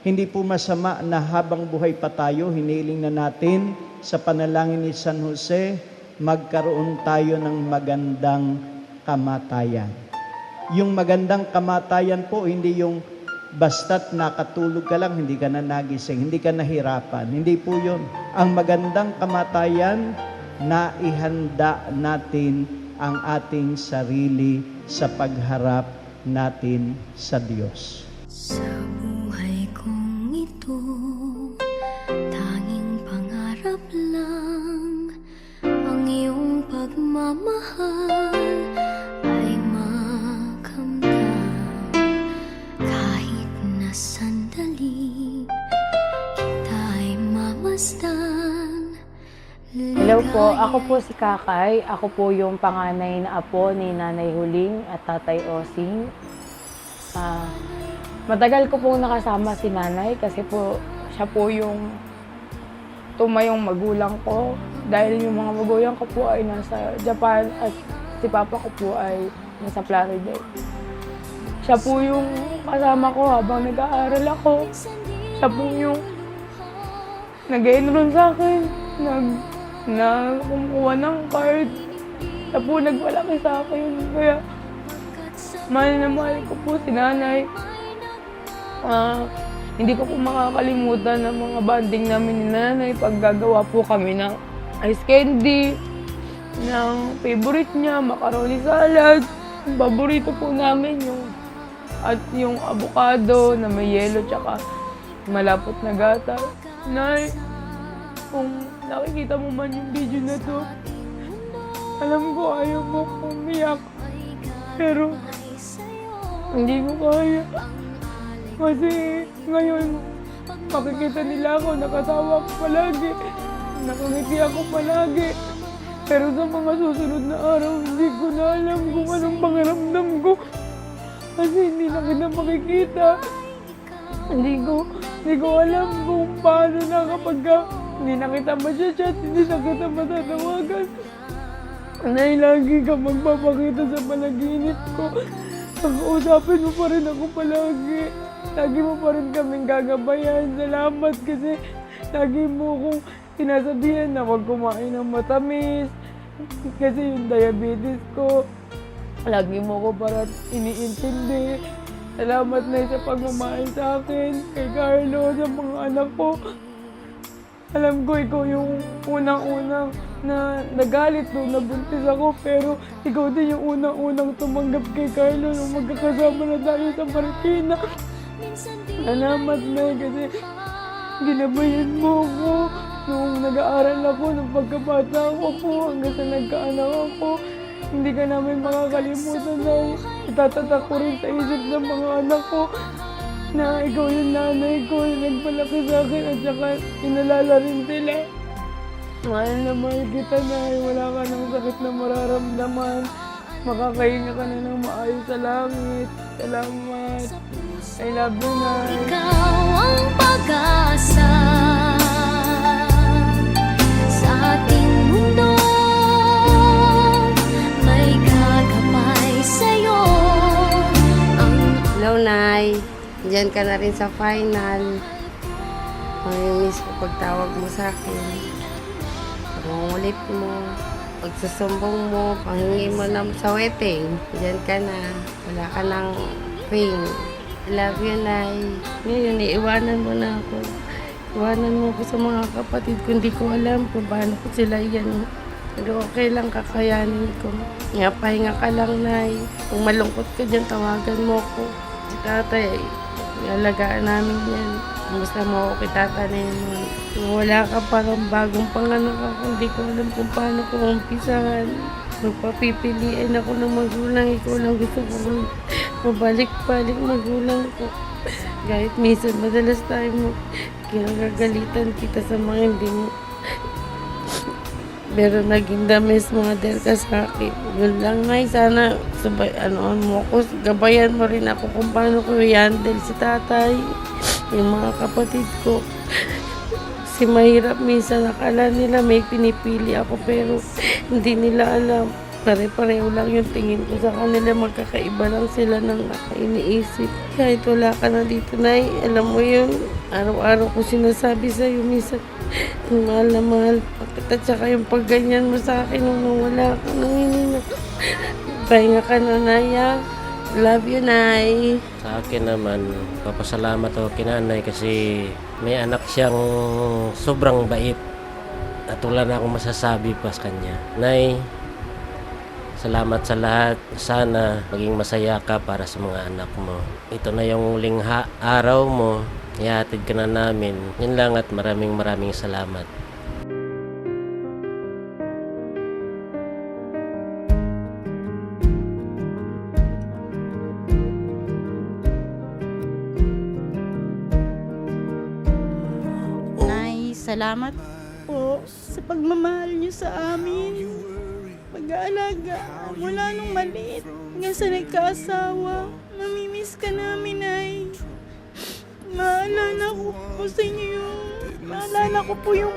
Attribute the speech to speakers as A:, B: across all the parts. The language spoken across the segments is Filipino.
A: Hindi po masama na habang buhay pa tayo, hiniling na natin sa panalangin ni San Jose, magkaroon tayo ng magandang kamatayan. Yung magandang kamatayan po, hindi yung basta't nakatulog ka lang, hindi ka na nagising, hindi ka nahirapan. Hindi po yun. Ang magandang kamatayan, na ihanda natin ang ating sarili sa pagharap natin sa Diyos.
B: Sa buhay kong ito, tanging pangarap lang ang iyong pagmamahal ay makamdam. Kahit na sandali kita'y mamasdan.
C: Hello po, ako po si Kakay. Ako po yung panganay na apo ni Nanay Huling at Tatay Osing. Matagal ko pong nakasama si Nanay kasi po siya po yung tumayong magulang ko. Dahil yung mga magulang ko po ay nasa Japan at si Papa ko po ay nasa Florida. Siya po yung kasama ko habang nag-aaral ako. Siya po yung nag-enroll sa akin, kumuha ng card. Siya po nagpalaki sa akin. Kaya mahal na mahal ko po si Nanay. Hindi ko po makakalimutan ang mga banding namin ni Nanay pag gagawa po kami ng ice candy, ng favorite niya, macaroni salad. Ang paborito po namin yung avocado na may yelo tsaka malapot na gata. Nay, kung nakikita mo man yung video na to, alam ko ayaw mo umiyak. Pero hindi ko kaya. Kasi ngayon, makikita nila ako, nakatawa ako palagi. Nakangiti ako palagi. Pero sa mga susunod na araw, hindi ko na alam kung anong pangaramdam ko. Kasi hindi na kita makikita. Hindi ko alam kung paano na kapag hindi na kita masya-chat, hindi na kita matatawagan. Nay, lagi ka magpapakita sa panaginip ko. Pag-uusapin mo pa rin ako palagi. Lagi mo pa rin kaming gagabayan. Salamat kasi lagi mo akong sinasabihan na huwag kumain ng matamis. Kasi yung diabetes ko, lagi mo ko para iniintindi. Salamat na sa pagmamahal sa akin, kay Carlo, sa mga anak ko. Alam ko ikaw yung unang-unang na nagalit nung nabuntis ako, pero ikaw din yung unang-unang tumanggap kay Carlo nung magkakasama na tayo sa Marikina. Salamat na kasi ginabayan mo ako nung nag-aaral ako, nung pagkabata ako po, hanggang sa nagkaanak ako. Hindi ka namin makakalimutan na itatatak ko rin sa isip ng mga anak ko na ikaw yung nanay ko, yung nagpalaki sa akin at saka inalala rin sila. Mahal na mahal kita, Nay. Wala ka ng sakit na mararamdaman. Makakahinga ka na ng maayos sa langit. Salamat. I love you, Nay.
B: Ikaw ang pag-asa sa ating mundo. May gagabay sa'yo.
D: Hello, Nay. Diyan ka na rin sa final. Mamimiss ko pagtawag mo sa akin. Pangungulit mo, pagsusumbong mo, panghingi mo na sa wedding. Diyan ka na. Wala ka ng ring. I love you, Nay. Ngayon, iiwanan mo na ako. Iwanan mo ako sa mga kapatid ko. Hindi ko alam kung paano ko sila yan. Pero okay lang, kakayanin ko. Nga, pahinga ka lang, Nay. Kung malungkot ka dyan, tawagan mo ko. Si Tatay, alagaan namin yan. Kumusta mo ako kay Tatanin mo. Wala ka parang bagong panganak ako. Hindi ko alam kung paano ko umpisahan. Magpapipiliin ako ng magulang. Ikaw lang gusto ko mabalik-balik magulang ko. Kahit minsan madalas tayo kinagagalitan kita sa mga hindi mo. Pero naging dames mother ka sa akin. Yun lang, Nay. Sana mo ako. Gabayan mo rin ako kung paano ko i-handle si Tatay. Yung mga kapatid ko. Kasi mahirap minsan. Akala nila may pinipili ako pero hindi nila alam. pare-pareho lang yung tingin ko sa kanila. Magkakaiba lang sila ng iniisip. Kahit wala ka na dito, Nay, alam mo yun, araw-araw ko sinasabi sa'yo, minsan, mahal na mahal pa kita. Tsaka yung pagganyan mo sa akin nung wala ka, nanginginig. Pahinga ka na, Nay, ah. Love you, Nay.
E: Sa akin naman, papasalamat ako kay nanay kasi may anak siyang sobrang bait. At wala na akong masasabi pa sa kanya. Nay, salamat sa lahat. Sana maging masaya ka para sa mga anak mo. Ito na yung huling araw mo. Ihatid ka na namin. Yun lang at maraming salamat.
F: Nay, salamat po sa pagmamahal niyo sa amin. Pag-aalaga mula nung maliit hanggang sa nagkaasawa. Namimiss ka namin, Nay. Maalala ko po sa inyo maalala ko po yung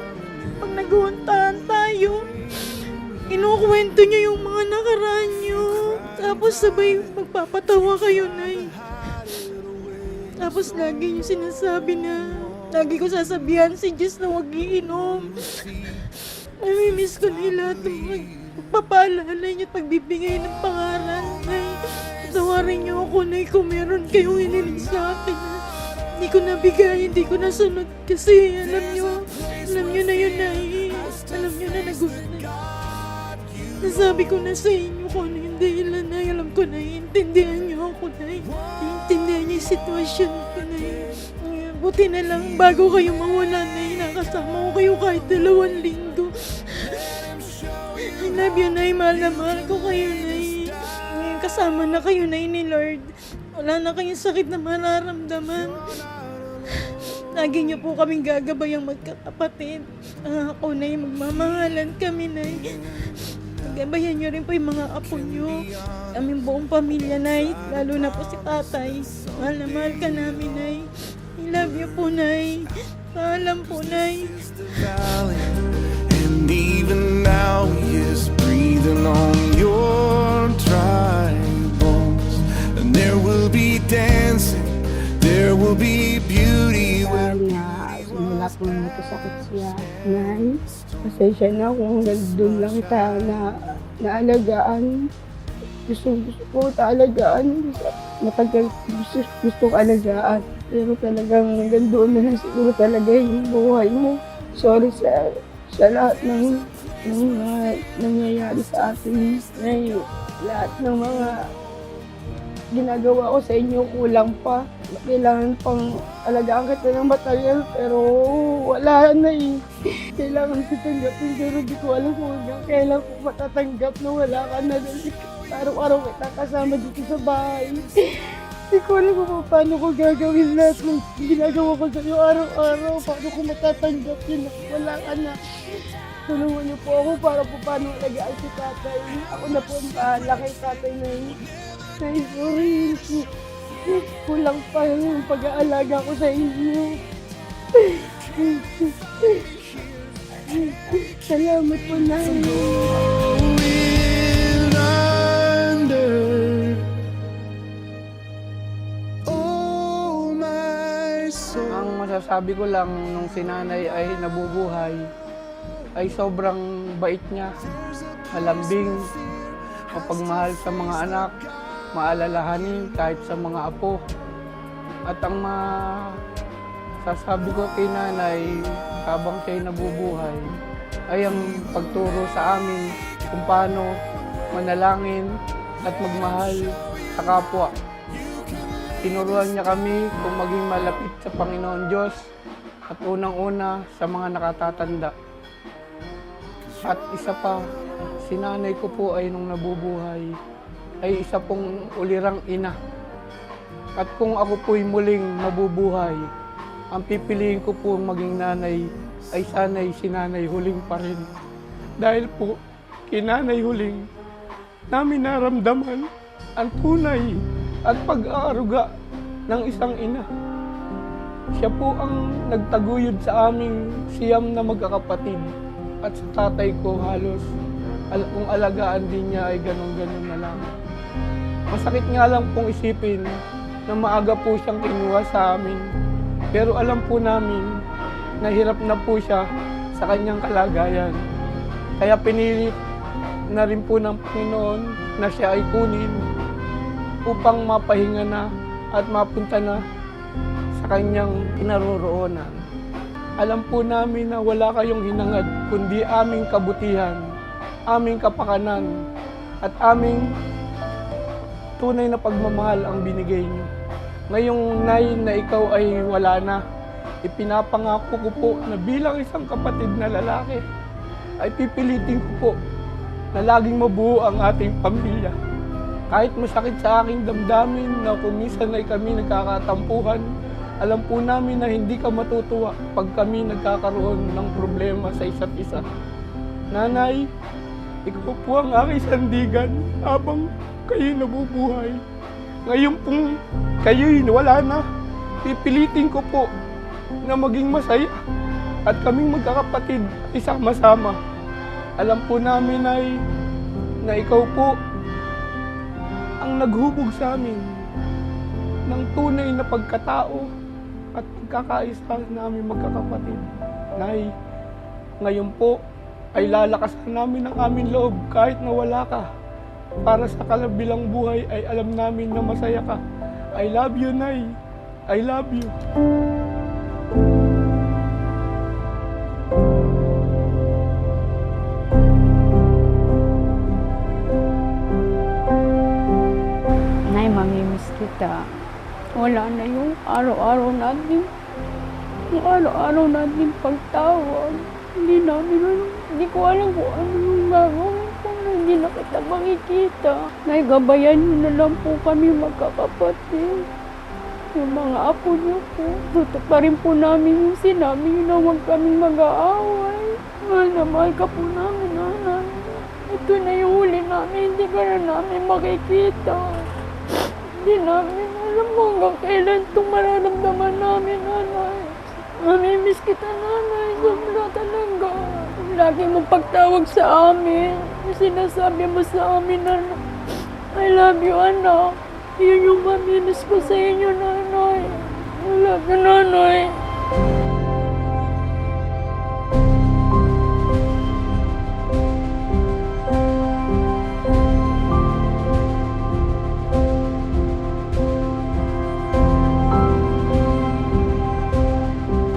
F: pag naghuntahan tayo. Inukwento niyo yung mga nakaraan niyo. Tapos sabay magpapatawa kayo, Nay. Tapos lagi niyo sinasabi na lagi ko sasabihan si Jess na huwag iinom. Namimiss ko na lahat ng pagpapaalala niyo at pagbibigay ng pangalan. Nay, tawarin niyo ako, Nay, kung meron kayong hiniling sa akin. Hindi ko nabigay, hindi ko nasunod kasi alam niyo na yun, Nay. Alam niyo na nasabi ko na sa inyo kung ano yung dahilan, Nay. Alam ko na, iintindihan niyo ako, Nay. Iintindihan niyo yung sitwasyon ko, Nay. Buti na lang bago kayo mawala, Nay, nakasama ko kayo kahit 2 linggo. I love you, Nay. Mahal na mahal ko kayo, Nay. Ngayon kasama na kayo, Nay, ni Lord. Wala na kayong sakit na mararamdaman. Lagi niyo po kaming gagabayang magkakapatid. Ako, Nay, magmamahalan kami, Nay. Gabayan niyo rin po yung mga apo niyo. Aming buong pamilya, Nay. Lalo na po si Tatay. Mahal na mahal ka namin, Nay. I love you po, Nay. Paalam po, Nay.
G: And even now he is breathing on your dry bones. And there will be dancing, there will be beauty where
H: na simula po nagkasakit siya. Nay, pasensya na kung doon lang kita naalagaan. Gusto ko alagaan. Matagal gusto ko alagaan. Pero talagang hanggang doon na lang siguro talaga yung buhay mo. Sorry sa lahat ng mga nangyayari sa atin. Nay, lahat ng mga ginagawa ko sa inyo kulang pa. Kailangan pang alagaan kita ng matagal pero wala na eh. Kailangan ko tanggapin pero di ko alam kung hanggang kailan ko matatanggap na wala ka na. Araw-araw kita kasama dito sa bahay. Hindi ko alam kung paano ko gagawin lahat ng ginagawa ko sa'yo araw-araw. Paano ko matatanggap yun na wala ka na. Tulungan niyo po ako para po paano alagaan si Tatay. Ako na po ang bahala kay Tatay na yun. Ay, sorry. Kulang pa yung pag-aalaga ko sa inyo. Salamat po, Nay.
I: Ang masasabi ko lang nung si Nanay ay nabubuhay ay sobrang bait niya, malambing, mapagmahal sa mga anak, maalalahanin kahit sa mga apo. At ang masasabi ko kay Nanay habang siya'y nabubuhay ay ang pagturo sa amin kung paano manalangin at magmahal sa kapwa. Tinuruan niya kami kung maging malapit sa Panginoon Diyos at unang-una sa mga nakatatanda. At isa pa, si Nanay ko po ay nung nabubuhay ay isa pong ulirang ina. At kung ako po'y muling mabubuhay, ang pipiliin ko po maging nanay ay sana'y si Nanay Huling pa rin. Dahil po, kinanay Huling, namin naramdaman ang tunay at pag-aaruga ng isang ina. Siya po ang nagtaguyod sa aming siyam na magkakapatid at sa tatay ko halos kung alagaan din niya ay ganon-ganon na lang. Masakit nga lang pong isipin na maaga po siyang kinuha sa amin. Pero alam po namin na hirap na po siya sa kanyang kalagayan. Kaya pinilit na rin po ng Panginoon na siya ay kunin upang mapahinga na at mapunta na sa kanyang kinaroroonan. Alam po namin na wala kayong hinangad kundi aming kabutihan, aming kapakanan, at aming tunay na pagmamahal ang binigay niyo. Ngayong Nay na ikaw ay wala na, ipinapangako ko po na bilang isang kapatid na lalaki, ay pipilitin ko po na laging mabuo ang ating pamilya. Kahit masakit sa aking damdamin na kung minsan ay kami nagkakatampuhan, alam po namin na hindi ka matutuwa pag kami nagkakaroon ng problema sa isa't isa. Nanay, ikaw po ang aking sandigan habang kayo'y nabubuhay. Ngayon pong kayo'y wala na, pipilitin ko po na maging masaya at kaming magkakapatid ay sama-sama. Alam po namin ay na ikaw po ang naghubog sa amin ng tunay na pagkatao at pagkakaisa namin magkakapatid. Nay, ngayon po ay lalakasan namin ang aming loob kahit na wala ka. Para sa kalabilang buhay ay alam namin na masaya ka. I love you, Nay. I love you.
F: Nay, mamimiss kita. Wala na yung araw-araw natin. Yung araw-araw natin pagtawag. Hindi ko alam kung ano yung gagawin ko na hindi na kita makikita. Nay, gabayan niyo na lang po kami magkakapatid. Yung mga apo niyo po. Tuto pa rin po namin yung sinabi niyo na huwag kaming mag-aaway. Mahal na mahal ka po namin, nanay. Ito na yung huli namin, hindi ka na namin makikita. Hindi namin alam kung hanggang kailan itong mararamdaman namin, nanay. Mamimiss kita, nanay. Sobra talaga. Lagi mong pagtawag sa amin. Sinasabi mo sa amin na I love you, anak. Yun yung mamimiss ko sa inyo, nanay. I love you, nanay.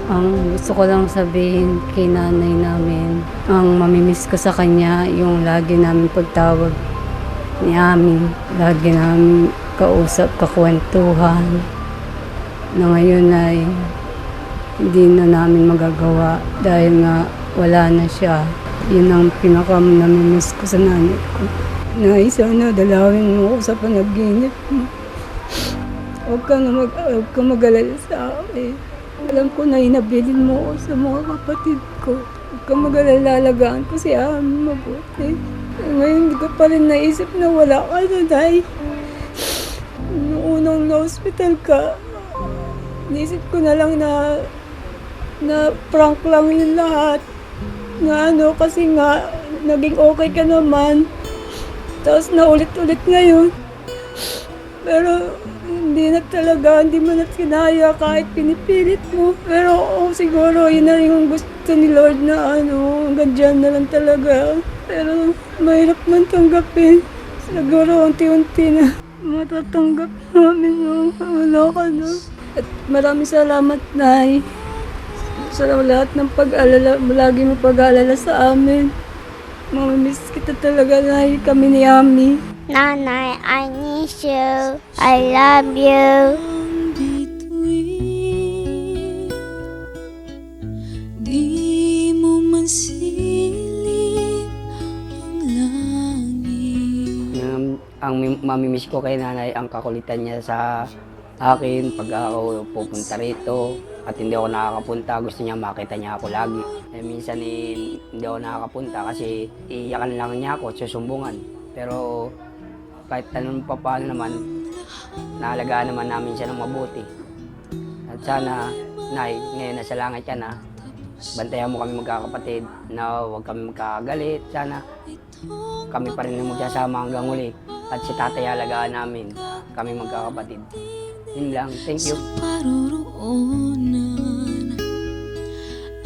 D: Ang gusto ko lang sabihin kay nanay namin, ang mamimiss ko sa kanya, yung lagi namin pagtawag ni Ami, lagi namin kausap, kakwentuhan, na ngayon ay hindi na namin magagawa dahil nga wala na siya. Yun ang namimiss ko sa nanay ko. Nay, sana dalawin mo ako sa panaginip mo. Huwag ka mag-alala sa akin. Alam ko na inabilin mo ako sa mga kapatid ko. Huwag ka mag-alala, ko si Ami mabuti. Ngayon hindi ko pa rin naisip na wala ka na, Day. Noong unang na-hospital ka, naisip ko na lang na prank lang yun lahat. Na kasi nga, naging okay ka naman. Tapos naulit-ulit ngayon. Pero hindi mo na kinaya kahit pinipilit mo. Pero siguro yun na rin yung gusto ni Lord na hanggang dyan na lang talaga. Pero mahirap man tanggapin. Siguro unti-unti na matatanggap namin yung wala ka na. At maraming salamat, Nay. Sa lahat ng pag-alala, lagi mo pag-alala sa amin. Mamimiss kita talaga, Nay, kami ni Ami.
B: Nanay, I miss you. I love you.
J: Di mo man silip ang langit.
K: Ang mamimiss ko kay nanay, ang kakulitan niya sa akin pag ako pupunta rito at hindi ako nakakapunta. Gusto niya makita niya ako lagi. Minsan hindi ako nakakapunta kasi iyakan lang niya ako, susumbungan. Pero kahit tanong pa paano naman, naalagaan naman namin siya ng mabuti. At sana, Nay, ngayon nasa langit ka na, bantayan mo kami magkakapatid na huwag kami magkagalit. Sana kami pa rin yung magsasama hanggang huli. At si tatay alagaan namin, kami magkakapatid. Yun lang, thank you.
J: Paruroonan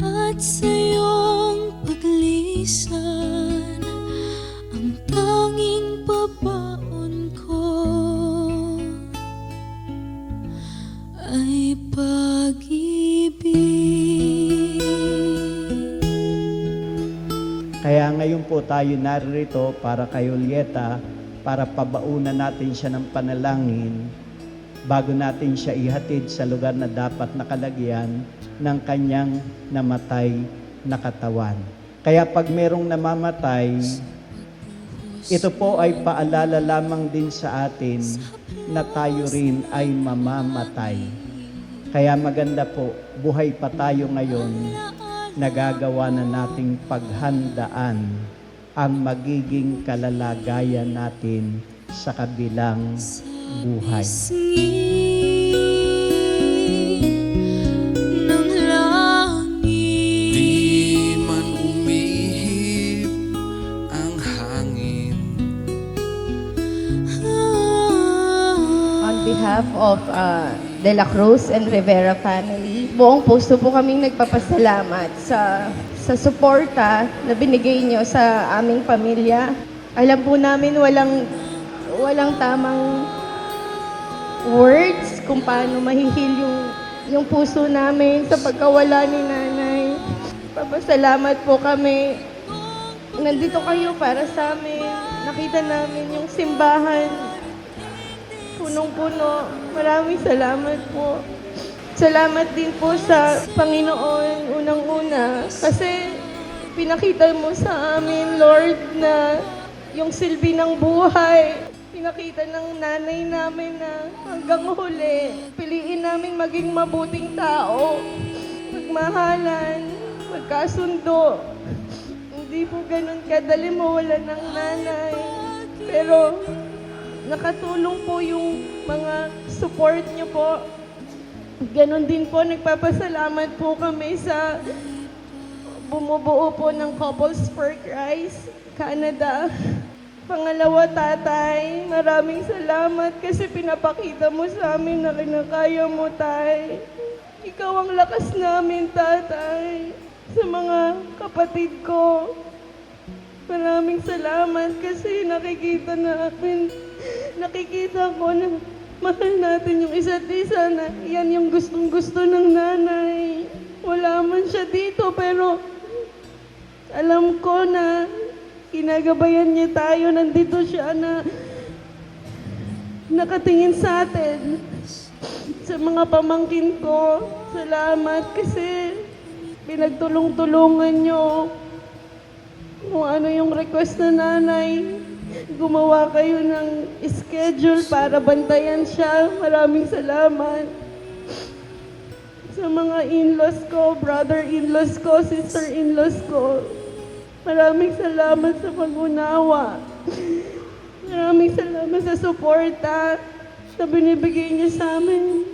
J: at sa iyong paglisan, ang tanging babaon ko ay pag-ibig.
A: Kaya ngayon po tayo narito para kay Julieta, para pabaunan natin siya ng panalangin bago natin siya ihatid sa lugar na dapat nakalagyan ng kanyang namatay na katawan. Kaya pag merong namamatay, ito po ay paalala lamang din sa atin na tayo rin ay mamamatay. Kaya maganda po, buhay pa tayo ngayon, nagagawa na nating paghandaan ang magiging kalalagayan natin sa kabilang buhay.
J: Ng langit,
G: Di man umihip ang hangin.
H: On behalf of De La Cruz and Rivera family, buong puso po kaming nagpapasalamat sa suporta na binigay nyo sa aming pamilya. Alam po namin walang tamang words kung paano mahihil yung puso namin sa pagkawala ni nanay. Papasalamat po kami. Nandito kayo para sa amin. Nakita namin yung simbahan. Punong-puno. Maraming salamat po. Salamat din po sa Panginoon, unang-una, kasi pinakita mo sa amin, Lord, na yung silbi ng buhay, pinakita ng nanay namin na hanggang huli, piliin namin maging mabuting tao, magmahalan, magkasundo. Hindi po ganun kadali mawala ng nanay. Pero nakatulong po yung mga support niyo po. Ganon din po, nagpapasalamat po kami sa bumubuo po ng Couples for Christ, Canada. Pangalawa, tatay, maraming salamat kasi pinapakita mo sa amin na kinakaya mo, tay. Ikaw ang lakas namin, tatay, sa mga kapatid ko. Maraming salamat kasi nakikita ko na mahal natin yung isa't isa na yan yung gustong-gusto ng nanay. Wala man siya dito pero alam ko na ginagabayan niya tayo. Nandito siya na nakatingin sa atin. Sa mga pamangkin ko, salamat kasi pinagtulong-tulungan niyo kung ano yung request na nanay. Gumawa kayo ng schedule para bantayan siya. Maraming salamat. Sa mga in-laws ko, brother-in-laws ko, sister-in-laws ko, maraming salamat sa pag-unawa. Maraming salamat sa suporta na binibigay niyo sa amin.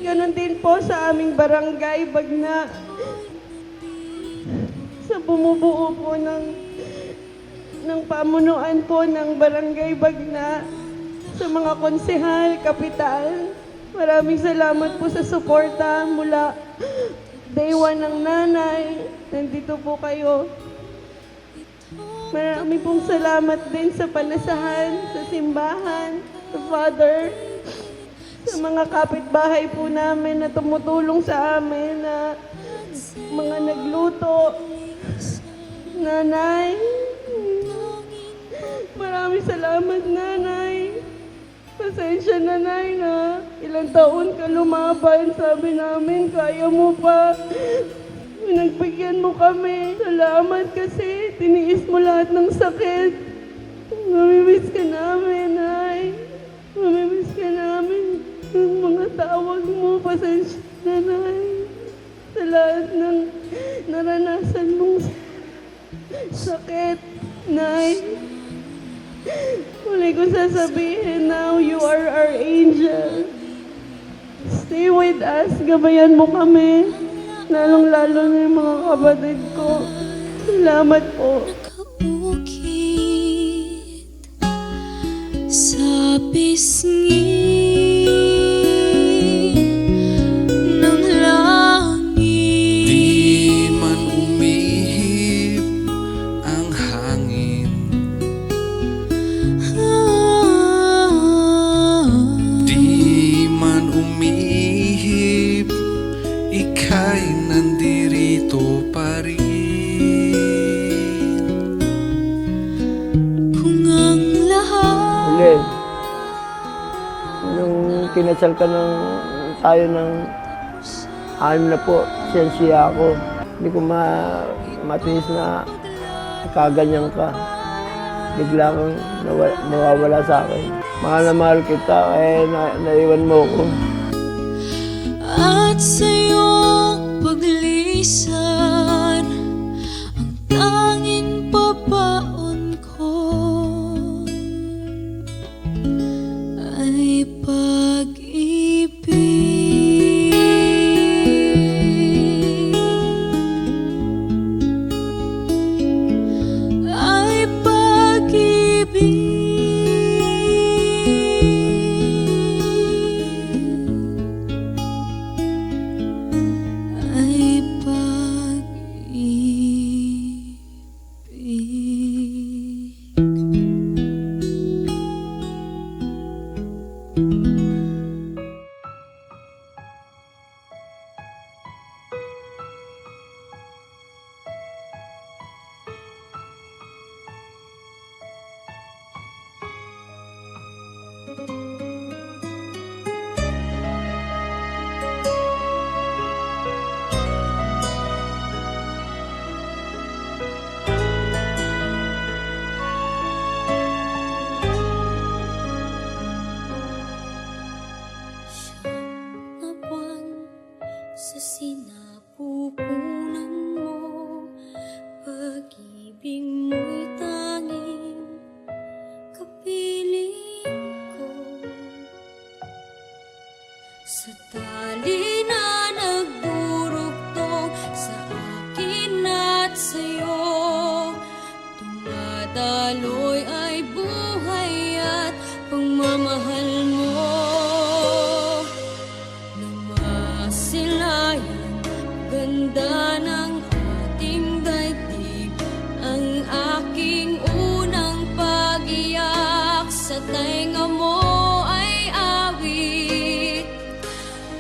H: Ganon din po sa aming barangay, Bagna. Sa bumubuo po ng pamunuan po ng Barangay Bagna, sa mga konsehal, kapital. Maraming salamat po sa suporta mula day one ng nanay. Nandito po kayo. Maraming pong salamat din sa panasahan, sa simbahan, sa Father, sa mga kapitbahay po namin na tumutulong sa amin, na mga nagluto. Nanay, maraming salamat, nanay. Pasensya, nanay, na ilang taon ka lumaban. Sabi namin, kaya mo pa. Pinagbigyan mo kami. Salamat kasi tiniis mo lahat ng sakit. Mamimiss ka namin, nay. Mamimiss ka namin. Yung mga tawag mo, pasensya, nanay. Sa lahat ng naranasan mong sakit, nay. Huli ko sasabihin, now you are our angel. Stay with us, gabayan mo kami. Lalong-lalo na yung mga kapatid ko. Salamat po.
J: nakaukit sa pisngi ng langit.
G: Di man umihip ang hangin, di man umihip, ika'y nandirito pa rin.
J: Kung ang lahat
H: Uli, nung kinasal ka ng tayo ng 6 na po, siyensya ako. Hindi ko matiis na kaganyan ka. Bigla kang mawawala sa akin. Mahal na mahal kita, naiwan mo ko.
J: at sa iyong paglisan, ang tanging papaon ko ay pag-ibig, ay pag-ibig. Ay pag-ibig. Na buwan sa sinapupunan mo, pag-ibig mo'y tanging kapiling ko. Sa tali na nagdurugtong sa akin at sa'yo, tumadaloy ay buhay at pagmamahal mo. Namasilayan, ganda ng ating daigdig, ang aking unang pag-iyak sa tainga mo ay awit.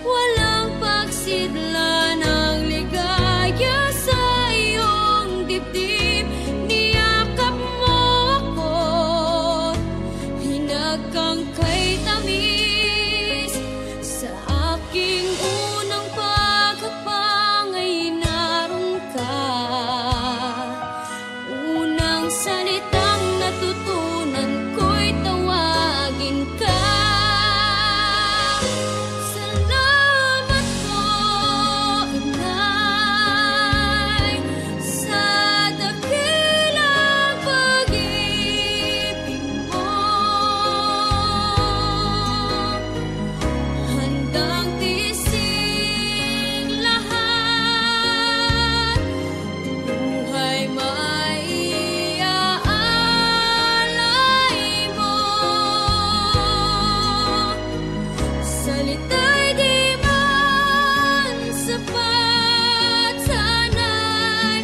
J: Walang pagsidla ng ligaya sa iyong dibdib, niyakap mo ako, hinagkang kay tamis. Sa aking unang pagkapang ay naroon ka, unang salitang natutunan ko'y tawagin ka. Salamat po, Inay, sa dakilang pag-ibig mo. Handang tiising lahat, buhay maiaalay mo. Salita'y di man sapat, sana'y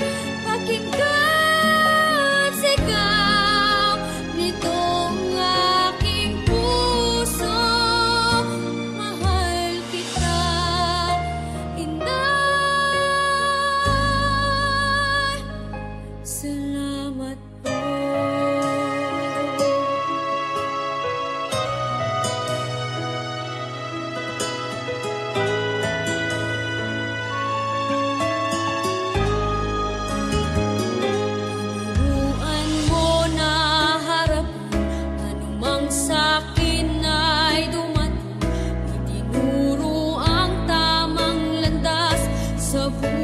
J: pakinggan sigaw nitong aking puso. Mahal kita, Inay. Salamat po. Turuan mo na harapin anumang sa'kin ay dumating. Itinuro ang tamang landas sa buhay